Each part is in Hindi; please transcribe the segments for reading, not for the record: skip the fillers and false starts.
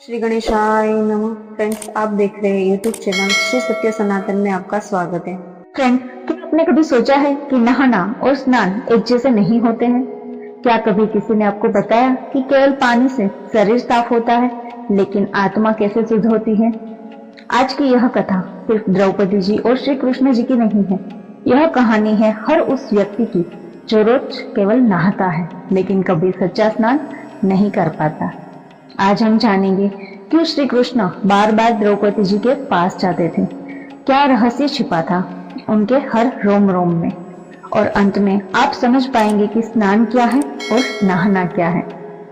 श्री गणेशाय नमः। फ्रेंड्स, आप देख रहे हैं यूट्यूब चैनल श्री सत्य सनातन में आपका स्वागत है। फ्रेंड, क्या आपने कभी सोचा है कि नहाना और स्नान एक जैसे नहीं होते हैं? क्या कभी किसी ने आपको बताया कि केवल पानी से शरीर साफ होता है, लेकिन आत्मा कैसे शुद्ध होती है? आज की यह कथा सिर्फ द्रौपदी जी और श्री कृष्ण जी की नहीं है। यह कहानी है हर उस व्यक्ति की जो रोज केवल नहाता है, लेकिन कभी सच्चा स्नान नहीं कर पाता। आज हम जानेंगे क्यों श्री कृष्ण बार बार द्रौपदी जी के पास जाते थे, क्या रहस्य छिपा था उनके हर रोम रोम में, और अंत में आप समझ पाएंगे कि स्नान क्या है और नहाना क्या है।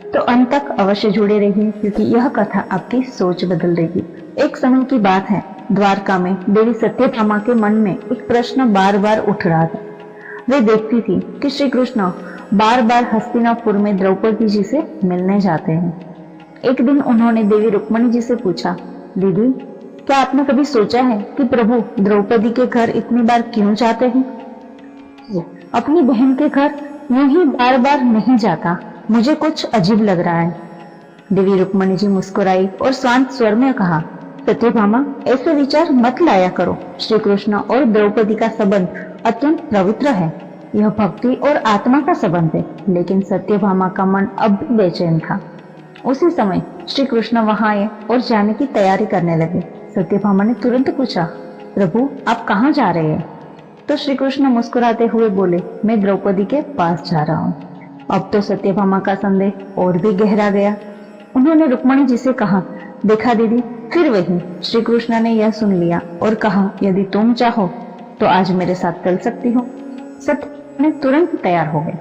तो अंत तक अवश्य जुड़े रहिए, क्योंकि यह कथा आपकी सोच बदल देगी। एक समय की बात है, द्वारका में देवी सत्यभामा के मन में एक प्रश्न बार बार उठ रहा था। वे देखती थी कि श्री कृष्ण बार बार हस्तिनापुर में द्रौपदी जी से मिलने जाते हैं। एक दिन उन्होंने देवी रुक्मणी जी से पूछा, दीदी, क्या आपने कभी सोचा है कि प्रभु द्रौपदी के घर इतनी बार क्यों जाते हैं? अपनी बहन के घर यूं ही बार बार नहीं जाता, मुझे कुछ अजीब लग रहा है। देवी रुक्मणी जी मुस्कुराई और शांत स्वर में कहा, सत्यभामा, ऐसे विचार मत लाया करो। श्री कृष्ण और द्रौपदी का संबंध अत्यंत पवित्र है। यह भक्ति और आत्मा का संबंध है। लेकिन सत्यभामा का मन अब भी बेचैन था। उसी समय श्री कृष्ण वहां आए और जाने की तैयारी करने लगे। सत्यभामा ने तुरंत पूछा, प्रभु, आप कहाँ जा रहे हैं? तो श्री कृष्ण मुस्कुराते हुए बोले, मैं द्रौपदी के पास जा रहा हूँ। अब तो सत्यभामा का संदेह और भी गहरा गया। उन्होंने रुक्मणी जी से कहा, देखा दीदी, फिर वही। श्री कृष्ण ने यह सुन लिया और कहा, यदि तुम चाहो तो आज मेरे साथ चल सकती हो। सत्य ने तुरंत तैयार हो गए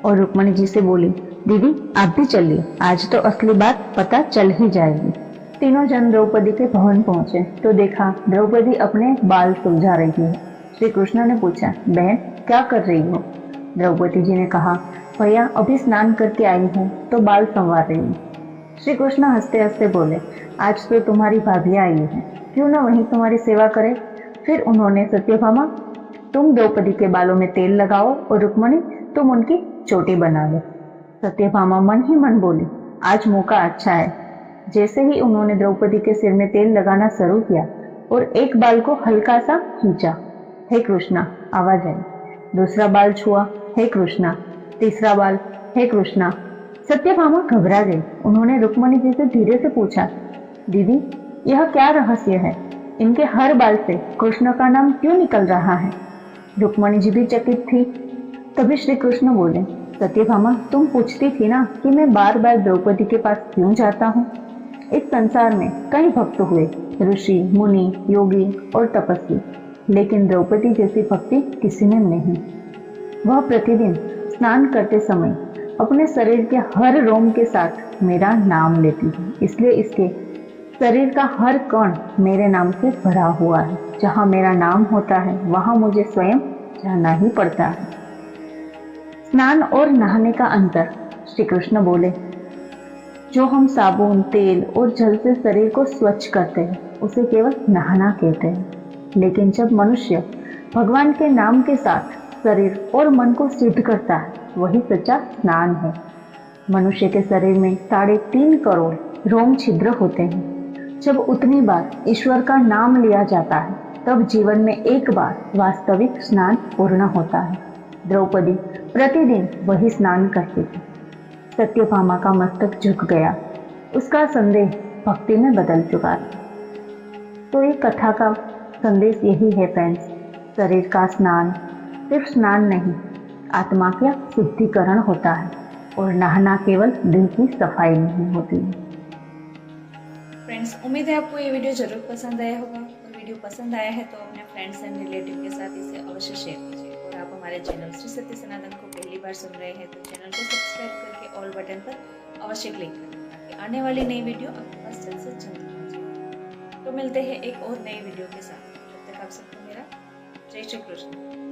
और रुक्मणी जी से बोली, दीदी, आप भी चलिए, आज तो असली बात पता चल ही जाएगी। तीनों जन द्रौपदी के भवन पहुंचे तो देखा द्रौपदी अपने बाल सुलझा रही है। श्री कृष्ण ने पूछा, बहन, क्या कर रही हो? द्रौपदी जी ने कहा, भैया, अभी स्नान करके आई हूँ तो बाल संवार रही हूँ। श्री कृष्ण हंसते हंसते बोले, आज तो तुम्हारी भाभी आई है, क्यों ना वही तुम्हारी सेवा करे। फिर उन्होंने सत्यभामा, तुम द्रौपदी के बालों में तेल लगाओ और रुक्मणी, तुम उनकी चोटी बना लो। सत्यभामा मन ही मन बोली, आज मौका अच्छा है। जैसे ही उन्होंने द्रौपदी के सिर में तेल लगाना शुरू किया और एक बाल को हल्का सा खींचा, हे कृष्णा, आवाज आई। दूसरा बाल छुआ, हे कृष्णा। तीसरा बाल, हे कृष्णा। सत्यभामा घबरा गई। उन्होंने रुक्मणी जी से धीरे से पूछा, दीदी, यह क्या रहस्य है? इनके हर बाल से कृष्ण का नाम क्यों निकल रहा है? रुक्मणी जी भी चकित थी। तभी श्री कृष्ण बोले, सत्यभामा, तुम पूछती थी ना कि मैं बार बार द्रौपदी के पास क्यों जाता हूँ। इस संसार में कई भक्त हुए, ऋषि, मुनि, योगी और तपस्वी, लेकिन द्रौपदी जैसी भक्ति किसी में नहीं। वह प्रतिदिन स्नान करते समय अपने शरीर के हर रोम के साथ मेरा नाम लेती है, इसलिए इसके शरीर का हर कण मेरे नाम से भरा हुआ है। जहाँ मेरा नाम होता है वहां मुझे स्वयं जाना ही पड़ता है। स्नान और नहाने का अंतर। श्री कृष्ण बोले, जो हम साबुन, तेल और जल से शरीर को स्वच्छ करते हैं उसे केवल नहाना कहते हैं, लेकिन जब मनुष्य भगवान के नाम के साथ शरीर और मन को शुद्ध करता है, वही सच्चा स्नान है। मनुष्य के शरीर में 3.5 करोड़ रोम छिद्र होते हैं। जब उतनी बार ईश्वर का नाम लिया जाता है, तब जीवन में एक बार वास्तविक स्नान पूर्ण होता है। द्रौपदी प्रतिदिन वही स्नान करती थी। सत्यभामा का मस्तक झुक गया। उसका संदेह भक्ति में बदल चुका था। तो ये कथा का संदेश यही है फ्रेंड्स, शरीर का स्नान सिर्फ स्नान नहीं, आत्मा का शुद्धिकरण होता है, और नहाना केवल दिल की सफाई नहीं होती है। फ्रेंड्स, उम्मीद है आपको ये वीडियो जरूर पसंद आया होगा। और वीडियो पसंद आया है तो अपने फ्रेंड्स एंड रिलेटिव के साथ इसे अवश्य शेयर कीजिए। और आप हमारे चैनल श्री सत्य सनातन को पहली बार सुन रहे हैं तो चैनल को सब्सक्राइब करके ऑल बटन पर अवश्य क्लिक करें, ताकि आने वाली नई वीडियो आपके पास जल्द से जल्द पहुंचे। तो मिलते हैं एक और नई वीडियो के साथ। तब तक आप सबको मेरा जय श्री कृष्ण।